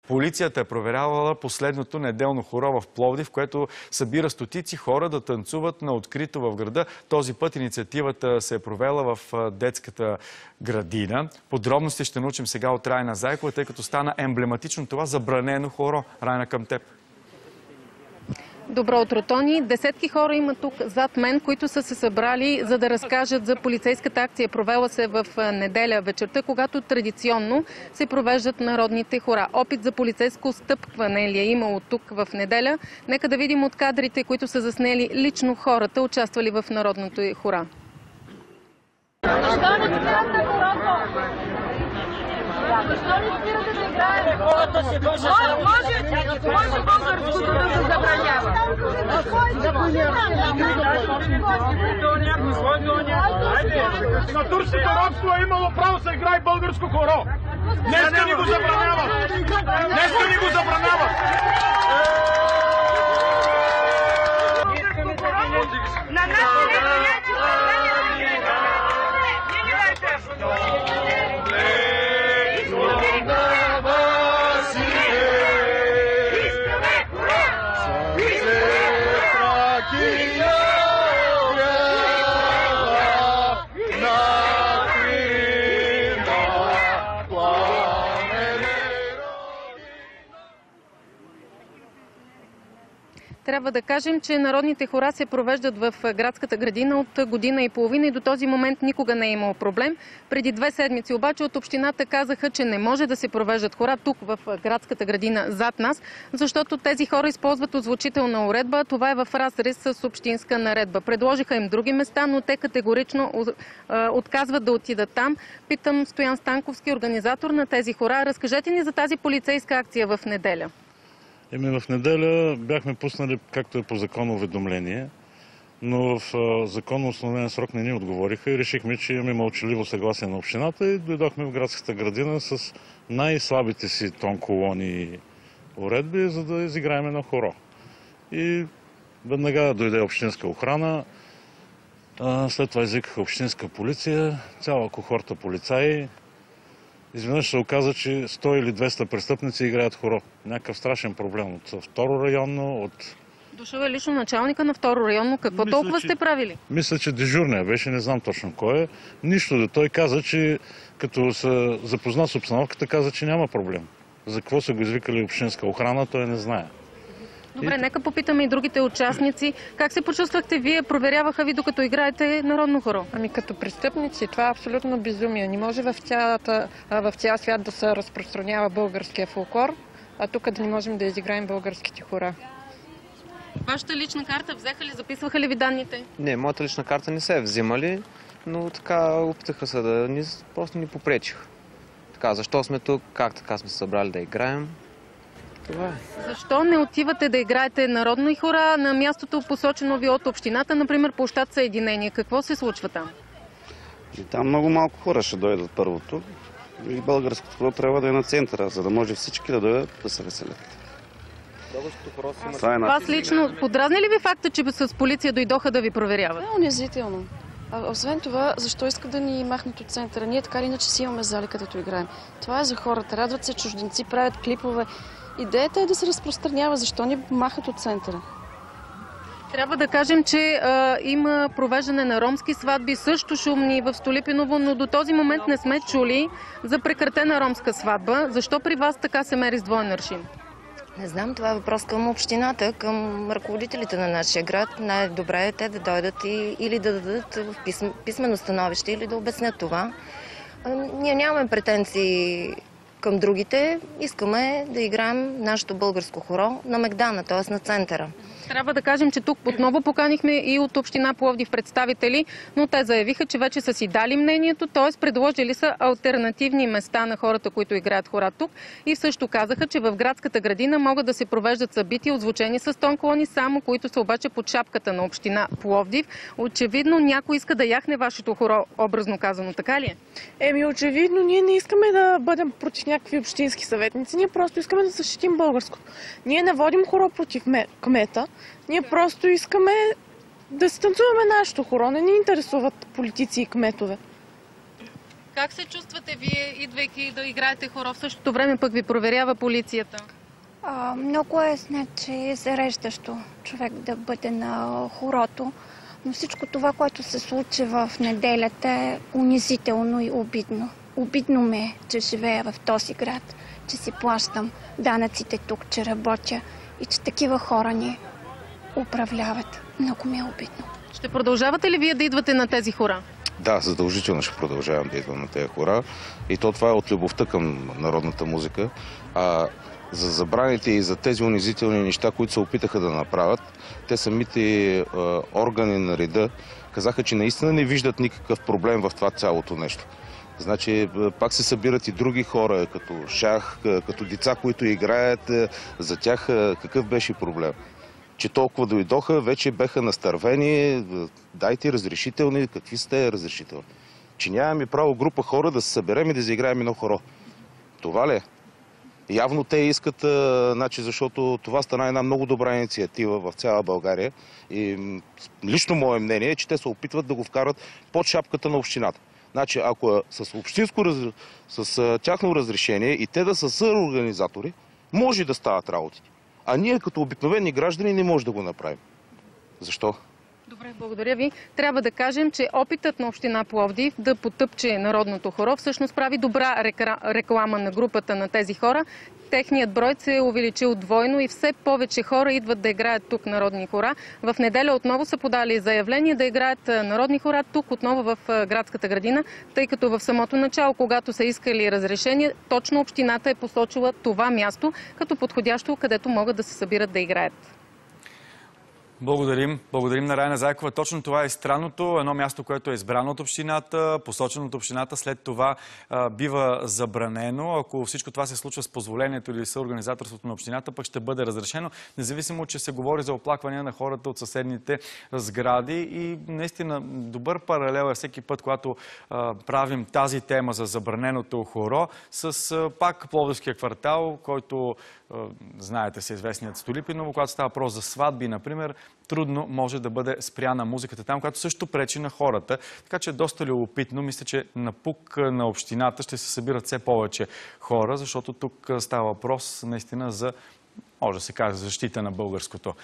Полицията е проверявала последното неделно хоро в Пловдив, което събира стотици хора да танцуват на открито в града. Този път инициативата се е провела в детската градина. Подробности ще научим сега от Райна Зайкова, тъй като стана емблематично това забранено хоро. Райна, към теб. Добро утро, Тони. Десетки хора има тук зад мен, които са се събрали, за да разкажат за полицейската акция. Провела се в неделя вечерта, когато традиционно се провеждат народните хора. Опит за полицейско стъпкване ли е имало тук в неделя? Нека да видим от кадрите, които са заснели лично хората, участвали в народното хора. Защо не спирате да играете? Хората се държат. Може българското да се забранява. На турското робство е имало право да играе българско хоро. Днеска ни го забраняват. Днеска ни го забраняват. На нас Трябва да кажем, че народните хора се провеждат в градската градина от година и половина и до този момент никога не е имало проблем. Преди 2 седмици обаче от общината казаха, че не може да се провеждат хора тук в градската градина зад нас, защото тези хора използват озвучителна уредба. Това е в разрез с общинска наредба. Предложиха им други места, но те категорично отказват да отидат там. Питам Стоян Станковски, организатор на тези хора. Разкажете ни за тази полицейска акция в неделя. В неделя бяхме пуснали, както е по закон, уведомление, но в законно установен срок не ни отговориха и решихме, че имаме мълчаливо съгласие на общината и дойдохме в градската градина с най-слабите си тонколони и уредби, за да изиграем на хоро. И веднага дойде общинска охрана, след това извикаха общинска полиция, цяла кохорта полицаи. Изведнъж се оказа, че 100 или 200 престъпници играят хоро. Някакъв страшен проблем от второ районно, от... Дошъл е лично началника на второ районно. Какво толкова сте правили? Мисля, че дежурния беше, не знам точно кой е. Нищо да той каза, че като се запозна с обстановката, каза, че няма проблем. За какво са го извикали общинска охрана, той не знае. Добре, нека попитаме и другите участници. Как се почувствахте вие? Проверяваха ви докато играете народно хоро? Като престъпници това е абсолютно безумие. Не може в цял свят да се разпространява българския фолклор, а тук да не можем да изиграем българските хора. Вашата лична карта взеха ли, записваха ли ви данните? Не, моята лична карта не се е взимали, но така опитаха се да ни, просто ни попречиха. Така, защо сме тук, как така сме се събрали да играем. Това е. Защо не отивате да играете народно и хора на мястото посочено ви от общината, например площад Съединение? Какво се случва там? И там много малко хора ще дойдат първото. И българското хоро трябва да е на центъра, за да може всички да дойдат да се веселят. Вас лично подразни ли ви факта, че с полиция дойдоха да ви проверяват? Да, унизително. Освен това, защо искат да ни махнат от центъра? Ние така или иначе си имаме зали, където играем. Това е за хората. Радват се чужденци, правят клипове. Идеята е да се разпространява. Защо ни махат от центъра? Трябва да кажем, че има провеждане на ромски сватби, също шумни в Столипиново, но до този момент не сме чули за прекратена ромска сватба. Защо при вас така се мери с двоен аршин? Не знам, това е въпрос към общината, към ръководителите на нашия град. Най-добре е те да дойдат или да дадат в писмено становище, или да обяснят това. Ние нямаме претенции към другите. Искаме да играем нашето българско хоро на Мегдана, т.е. на центъра. Трябва да кажем, че тук отново поканихме и от община Пловдив представители, но те заявиха, че вече са си дали мнението, т.е. предложили са алтернативни места на хората, които играят хора тук и също казаха, че в градската градина могат да се провеждат събития, озвучени с тонколони, само които са обаче под шапката на община Пловдив. Очевидно някой иска да яхне вашето хоро, образно казано, така ли е? Очевидно ние не искаме да бъдем против някакви общински съветници, ние просто искаме да защитим българското. Ние не водим хоро против кмета. Ние просто искаме да се танцуваме нашето хоро. Не ни интересуват политици и кметове. Как се чувствате вие, идвайки да играете хоро? В същото време пък ви проверява полицията. Много е, значи, зареждащо човек да бъде на хорото, но всичко това, което се случи в неделята, е унизително и обидно. Обидно ме е, че живея в този град, че си плащам данъците тук, че работя и че такива хора ни управляват. Много ми е обидно. Ще продължавате ли вие да идвате на тези хора? Да, задължително ще продължавам да идвам на тези хора. И това е от любовта към народната музика. За забраните и за тези унизителни неща, които се опитаха да направят, те самите органи на реда казаха, че наистина не виждат никакъв проблем в това цялото нещо. Значи пак се събират и други хора, като шах, като деца, които играят. За тях какъв беше проблем? Че толкова дойдоха, вече беха настървени, дайте разрешителни, какви сте разрешителни? Че нямаме право група хора да се съберем и да заиграем едно хоро. Това ли е? Явно те искат, защото това стана една много добра инициатива в цяла България и лично мое мнение е, че те се опитват да го вкарат под шапката на общината. Значи, ако е с тяхно разрешение и те да са съорганизатори, може да стават работите. А ние като обикновени граждани не можем да го направим. Защо? Добре, благодаря ви. Трябва да кажем, че опитът на община Пловдив да потъпче народното хоро всъщност прави добра реклама на групата на тези хора. Техният брой се е увеличил двойно и все повече хора идват да играят тук народни хора. В неделя отново са подали заявление да играят народни хора тук отново в градската градина, тъй като в самото начало, когато са искали разрешение, точно общината е посочила това място като подходящо, където могат да се събират да играят. Благодарим. Благодарим на Райна Зайкова. Точно това е странното. Едно място, което е избрано от общината, посочено от общината, след това бива забранено. Ако всичко това се случва с позволението или с организаторството на общината, пък ще бъде разрешено. Независимо, че се говори за оплаквания на хората от съседните сгради. И наистина добър паралел е всеки път, когато правим тази тема за забраненото хоро, с пак Пловдивския квартал, който знаете се известният Столипиново, когато става въпрос за сватби, например, трудно може да бъде спряна музиката там, която също пречи на хората. Така че е доста любопитно. Мисля, че на пук на общината ще се събират все повече хора, защото тук става въпрос наистина за, може да се каже, защита на българското.